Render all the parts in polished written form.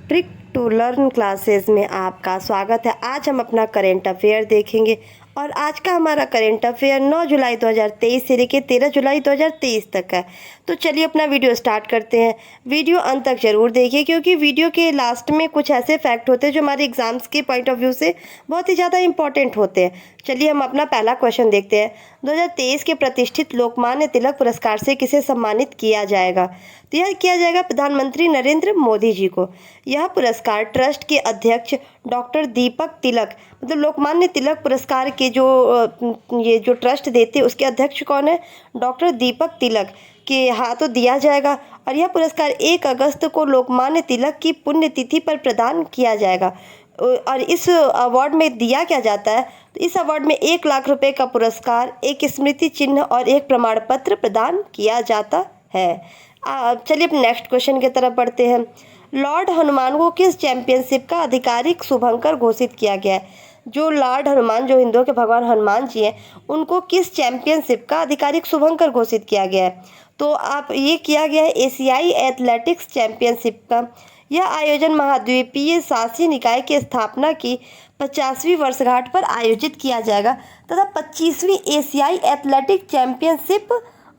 Trick to learn classes में आपका स्वागत है। आज हम अपना करेंट अफेयर देखेंगे और आज का हमारा करेंट अफेयर 9 जुलाई 2023 से लेकर 13 जुलाई 2023 तक है। तो चलिए अपना वीडियो स्टार्ट करते हैं। वीडियो अंत तक ज़रूर देखिए क्योंकि वीडियो के लास्ट में कुछ ऐसे फैक्ट होते हैं जो हमारे एग्जाम्स के पॉइंट ऑफ व्यू से बहुत ही ज़्यादा इंपॉर्टेंट होते हैं। चलिए हम अपना पहला क्वेश्चन देखते हैं। 2023 के प्रतिष्ठित लोकमान्य तिलक पुरस्कार से किसे सम्मानित किया जाएगा? तो यह किया जाएगा प्रधानमंत्री नरेंद्र मोदी जी को। यह पुरस्कार ट्रस्ट के अध्यक्ष डॉक्टर दीपक तिलक, मतलब लोकमान्य तिलक पुरस्कार के ये जो ट्रस्ट देते हैं उसके अध्यक्ष कौन है? डॉक्टर दीपक तिलक के हाथों दिया जाएगा। और यह पुरस्कार 1 अगस्त को लोकमान्य तिलक की पुण्यतिथि पर प्रदान किया जाएगा। और इस अवार्ड में दिया क्या जाता है? तो इस अवार्ड में 1 लाख रुपए का पुरस्कार, एक स्मृति चिन्ह और एक प्रमाण पत्र प्रदान किया जाता है। चलिए अपने नेक्स्ट क्वेश्चन की तरफ बढ़ते हैं। लॉर्ड हनुमान को किस चैंपियनशिप का आधिकारिक शुभंकर घोषित किया गया है? जो लॉर्ड हनुमान, जो हिंदुओं के भगवान हनुमान जी हैं, उनको किस चैंपियनशिप का आधिकारिक शुभंकर घोषित किया गया है? तो आप ये किया गया है एशियाई एथलेटिक्स चैंपियनशिप का। यह आयोजन महाद्वीपीय शासी निकाय की स्थापना की 50वीं वर्षगांठ पर आयोजित किया जाएगा तथा 25वीं एशियाई एथलेटिक चैंपियनशिप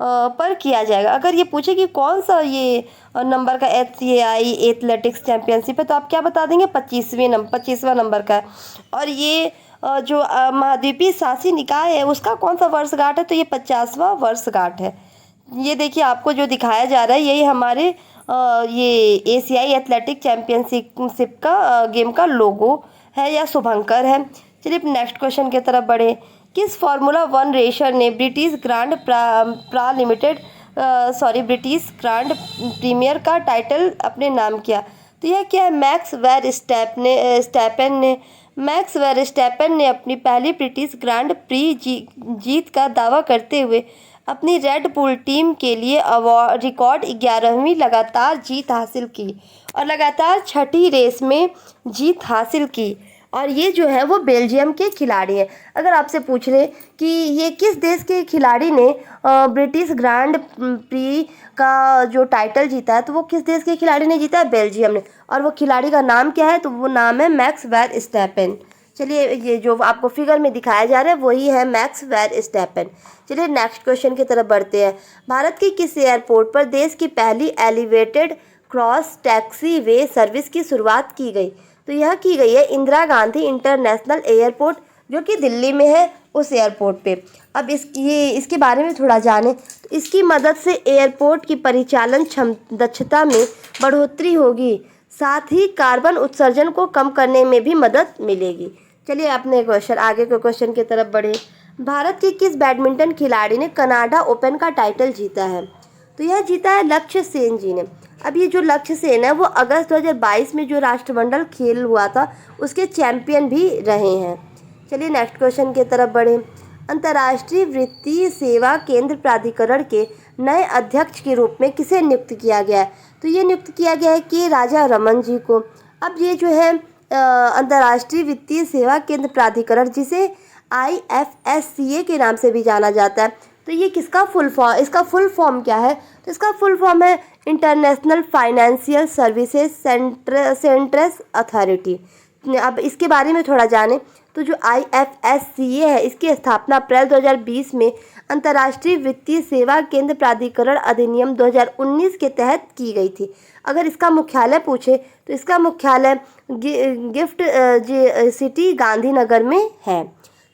पर किया जाएगा। अगर ये पूछे कि कौन सा ये नंबर का एशियाई एथलेटिक्स चैंपियनशिप है तो आप क्या बता देंगे? 25वां नंबर का है। और ये जो महाद्वीपीय शासी निकाय है उसका कौन सा वर्षगांठ है? तो ये 50वां वर्षगांठ है। ये देखिए आपको जो दिखाया जा रहा है यही हमारे ये एशियाई एथलेटिक चैंपियनशिप का गेम का लोगो है या शुभंकर है। चलिए नेक्स्ट क्वेश्चन की तरफ बढ़े। किस फार्मूला 1 रेसर ने ब्रिटिश ग्रांड प्रीमियर का टाइटल अपने नाम किया? तो यह क्या है? मैक्स वेरस्टैपेन ने अपनी पहली ब्रिटिश ग्रांड प्री जीत का दावा करते हुए अपनी रेड बुल टीम के लिए रिकॉर्ड 11वीं लगातार जीत हासिल की और लगातार 6ठी रेस में जीत हासिल की। और ये जो है वो बेल्जियम के खिलाड़ी हैं। अगर आपसे पूछ ले कि ये किस देश के खिलाड़ी ने ब्रिटिश ग्रांड प्री का जो टाइटल जीता है, तो वो किस देश के खिलाड़ी ने जीता है? बेल्जियम ने। और वो खिलाड़ी का नाम क्या है? तो वो नाम है मैक्स वेरस्टैपेन। चलिए ये जो आपको फिगर में दिखाया जा रहा है वही है मैक्स वेरस्टैपेन। चलिए नेक्स्ट क्वेश्चन की तरफ बढ़ते हैं। भारत के किस एयरपोर्ट पर देश की पहली एलिवेटेड क्रॉस टैक्सी वे सर्विस की शुरुआत की गई? तो यह की गई है इंदिरा गांधी इंटरनेशनल एयरपोर्ट जो कि दिल्ली में है, उस एयरपोर्ट पे। अब इसके बारे में थोड़ा जानें। तो इसकी मदद से एयरपोर्ट की परिचालन दक्षता में बढ़ोतरी होगी, साथ ही कार्बन उत्सर्जन को कम करने में भी मदद मिलेगी। चलिए अपने आगे के क्वेश्चन की तरफ बढ़े। भारत के किस बैडमिंटन खिलाड़ी ने कनाडा ओपन का टाइटल जीता है? तो यह जीता है लक्ष्य सेन जी ने। अब ये जो लक्ष्य सेन है वो अगस्त 2022 में जो राष्ट्रमंडल खेल हुआ था उसके चैंपियन भी रहे हैं। चलिए नेक्स्ट क्वेश्चन की तरफ बढ़े। अंतर्राष्ट्रीय वित्तीय सेवा केंद्र प्राधिकरण के नए अध्यक्ष के रूप में किसे नियुक्त किया गया है? तो ये नियुक्त किया गया है के राजा रमन जी को। अब ये जो है अंतर्राष्ट्रीय वित्तीय सेवा केंद्र प्राधिकरण, जिसे IFSCA के नाम से भी जाना जाता है, तो ये इसका फुल फॉर्म क्या है? तो इसका फुल फॉर्म है इंटरनेशनल फाइनेंशियल सर्विसेज सेंट्रस अथॉरिटी। अब इसके बारे में थोड़ा जानें। तो जो IFSCA है इसकी स्थापना अप्रैल 2020 में अंतर्राष्ट्रीय वित्तीय सेवा केंद्र प्राधिकरण अधिनियम 2019 के तहत की गई थी। अगर इसका मुख्यालय पूछे तो इसका मुख्यालय गिफ्ट सिटी गांधीनगर में है।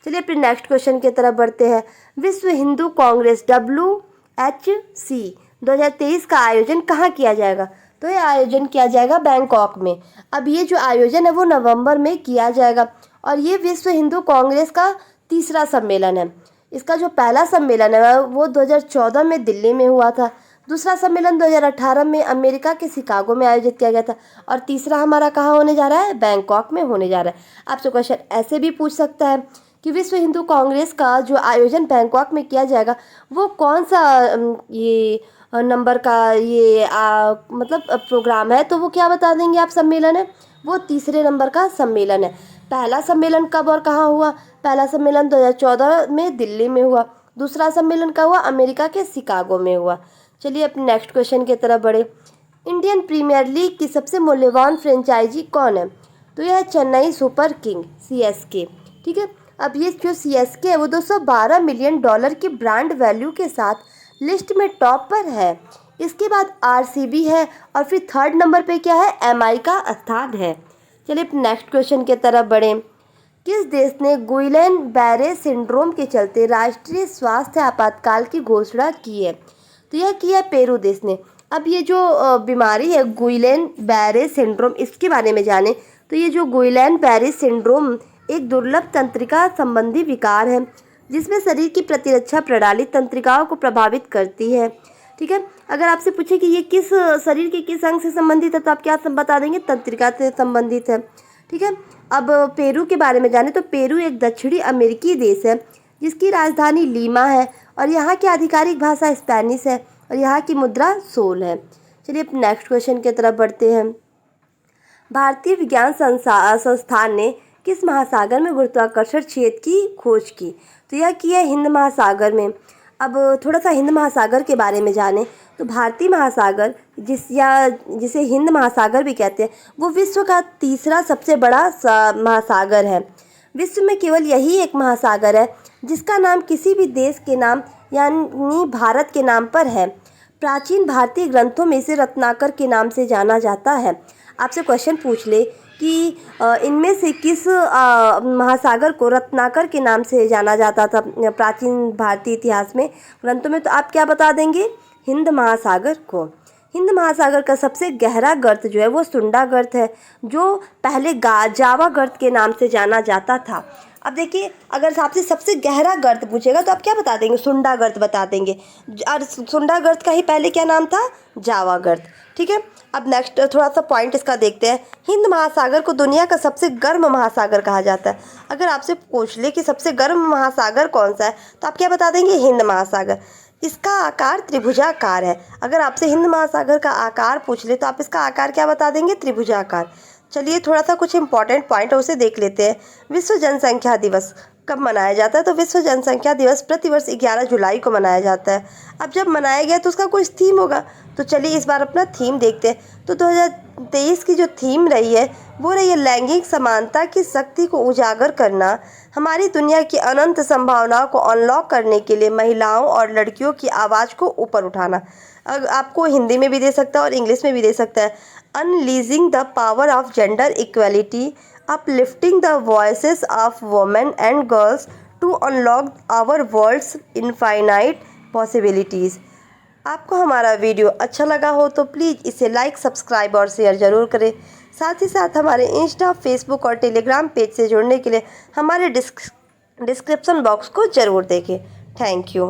चलिए अपने नेक्स्ट क्वेश्चन की तरफ बढ़ते हैं। विश्व हिंदू कांग्रेस WHC 2023 का आयोजन कहाँ किया जाएगा? तो यह आयोजन किया जाएगा बैंकॉक में। अब ये जो आयोजन है वो नवंबर में किया जाएगा और ये विश्व हिंदू कांग्रेस का 3रा सम्मेलन है। इसका जो पहला सम्मेलन है वो 2014 में दिल्ली में हुआ था, दूसरा सम्मेलन 2018 में अमेरिका के शिकागो में आयोजित किया गया था और तीसरा हमारा कहाँ होने जा रहा है? बैंकॉक में होने जा रहा है। आपसे क्वेश्चन ऐसे भी पूछ सकता है कि विश्व हिंदू कांग्रेस का जो आयोजन बैंकॉक में किया जाएगा वो कौन सा ये नंबर का ये मतलब प्रोग्राम है? तो वो क्या बता देंगे आप? सम्मेलन है वो 3रे नंबर का सम्मेलन है। पहला सम्मेलन कब और कहाँ हुआ? पहला सम्मेलन 2014 में दिल्ली में हुआ, दूसरा सम्मेलन कब हुआ? अमेरिका के शिकागो में हुआ। चलिए अपने नेक्स्ट क्वेश्चन की तरफ बढ़े। इंडियन प्रीमियर लीग की सबसे मूल्यवान फ्रेंचाइजी कौन है? तो यह है चेन्नई सुपर किंग CSK। ठीक है, अब ये जो CSK है वो 212 मिलियन डॉलर की ब्रांड वैल्यू के साथ लिस्ट में टॉप पर है। इसके बाद RCB है और फिर थर्ड नंबर पे क्या है, MI का स्थान है। चलिए नेक्स्ट क्वेश्चन की तरफ बढ़ें। किस देश ने गुइलेन बैरे सिंड्रोम के चलते राष्ट्रीय स्वास्थ्य आपातकाल की घोषणा की है? तो यह किया पेरू देश ने। अब ये जो बीमारी है गुइलेन बैरे सिंड्रोम, इसके बारे में जाने तो ये जो गुइलेन बैरे सिंड्रोम एक दुर्लभ तंत्रिका संबंधी विकार है जिसमें शरीर की प्रतिरक्षा प्रणाली तंत्रिकाओं को प्रभावित करती है। ठीक है, अगर आपसे पूछे कि ये किस शरीर के किस अंग से संबंधित है तो आप क्या बता देंगे? तंत्रिका से संबंधित है। ठीक है, अब पेरू के बारे में जाने तो पेरू एक दक्षिणी अमेरिकी देश है जिसकी राजधानी लीमा है और यहाँ की आधिकारिक भाषा स्पेनिश है और यहाँ की मुद्रा सोल है। चलिए अब नेक्स्ट क्वेश्चन की तरफ बढ़ते हैं। भारतीय विज्ञान संस्थान ने किस महासागर में गुरुत्वाकर्षण क्षेत्र की खोज की? तो यह की है हिंद महासागर में। अब थोड़ा सा हिंद महासागर के बारे में जानें तो भारतीय महासागर जिसे हिंद महासागर भी कहते हैं वो विश्व का तीसरा सबसे बड़ा महासागर है। विश्व में केवल यही एक महासागर है जिसका नाम किसी भी देश के नाम यानी भारत के नाम पर है। प्राचीन भारतीय ग्रंथों में इसे रत्नाकर के नाम से जाना जाता है। आपसे क्वेश्चन पूछ ले कि इनमें से किस महासागर को रत्नाकर के नाम से जाना जाता था प्राचीन भारतीय इतिहास में ग्रंथों में, तो आप क्या बता देंगे? हिंद महासागर को। हिंद महासागर का सबसे गहरा गर्त जो है वो सुंडा गर्त है जो पहले जावा गर्त के नाम से जाना जाता था। अब देखिए, अगर आपसे सबसे गहरा गर्त पूछेगा तो आप क्या बता देंगे? सुंडा गर्त बता देंगे। और सुंडा गर्त का ही पहले क्या नाम था? जावा गर्त। ठीक है, अब नेक्स्ट थोड़ा सा पॉइंट इसका देखते हैं। हिंद महासागर को दुनिया का सबसे गर्म महासागर कहा जाता है। अगर आपसे पूछ ले कि सबसे गर्म महासागर कौन सा है तो आप क्या बता देंगे? हिंद महासागर। इसका आकार त्रिभुजाकार है। अगर आपसे हिंद महासागर का आकार पूछ ले तो आप इसका आकार क्या बता देंगे? त्रिभुजाकार। चलिए थोड़ा सा कुछ इंपॉर्टेंट पॉइंट है उसे देख लेते हैं। विश्व जनसंख्या दिवस कब मनाया जाता है? तो विश्व जनसंख्या दिवस प्रतिवर्ष 11 जुलाई को मनाया जाता है। अब जब मनाया गया तो उसका कुछ थीम होगा, तो चलिए इस बार अपना थीम देखते हैं। तो 2023 की जो थीम रही है वो रही है लैंगिक समानता की शक्ति को उजागर करना, हमारी दुनिया की अनंत संभावनाओं को अनलॉक करने के लिए महिलाओं और लड़कियों की आवाज़ को ऊपर उठाना। आपको हिंदी में भी दे सकता है और इंग्लिश में भी दे सकता है। Unleashing the power of gender equality, uplifting the voices of women and girls to unlock our world's infinite possibilities। आपको हमारा वीडियो अच्छा लगा हो तो प्लीज़ इसे लाइक, सब्सक्राइब और शेयर ज़रूर करें। साथ ही साथ हमारे इंस्टा, फेसबुक और टेलीग्राम पेज से जुड़ने के लिए हमारे डिस्क्रिप्शन बॉक्स को ज़रूर देखें। Thank you.